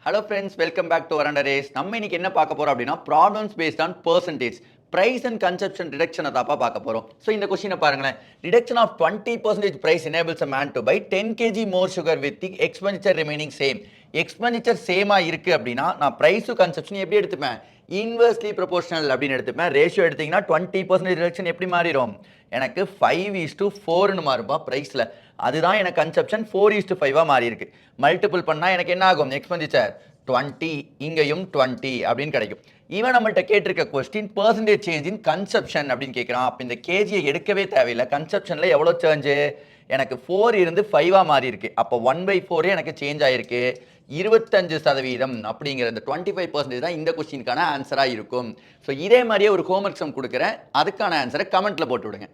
Hello friends, welcome back to wonder race. நம்ம இன்னைக்கு என்ன பார்க்க போறோம் அப்படின்னா problems based on percentage price and consumption ரிடக்ஷனை தாப்பா பார்க்க போறோம். ஸோ இந்த கொஸ்டினை பாருங்களேன். Reduction of 20% price enables a man to buy 10 kg more sugar with the expenditure remaining same. Expenditure சேமா இருக்கு அப்படின்னா நான் பிரைஸும் கன்சப்ஷன் எப்படி எடுத்துப்பேன்? இன்வெர்ஸ்லி ப்ரொபோர்ஷனல் அப்படின்னு எடுத்துப்பேன். ரேஷியோ எடுத்தீங்கன்னா 20% ரிடக்ஷன் எப்படி மாறிடும்? எனக்கு 5:4ன்னு மாறும்பா பிரைஸில். அதுதான் எனக்கு கன்சப்ஷன் 4:5 மாறி இருக்கு. மல்டிபிள் பண்ணால் எனக்கு என்ன ஆகும்? எக்ஸ்பெண்டிச்சர் 20, இங்கேயும் 20 அப்படின்னு கிடைக்கும். இவன் நம்மள்ட்ட கேட்டிருக்க question percentage change in consumption அப்படின்னு கேட்குறான். அப்போ இந்த கேஜியை எடுக்கவே தேவையில்லை. கன்சப்ஷனில் எவ்வளோ சேஞ்சு? எனக்கு 4 இருந்து 5 மாறி இருக்கு. அப்போ 1/4 எனக்கு சேஞ்ச் ஆயிருக்கு. 25% அப்படிங்கிற இந்த 25% தான் இந்த கொஸ்டினுக்கான ஆன்சராக இருக்கும். ஸோ இதே மாதிரியே ஒரு ஹோம்ஒர்க் சம் கொடுக்குறேன். அதுக்கான ஆன்சரை கமெண்ட்ல போட்டு விடுங்க.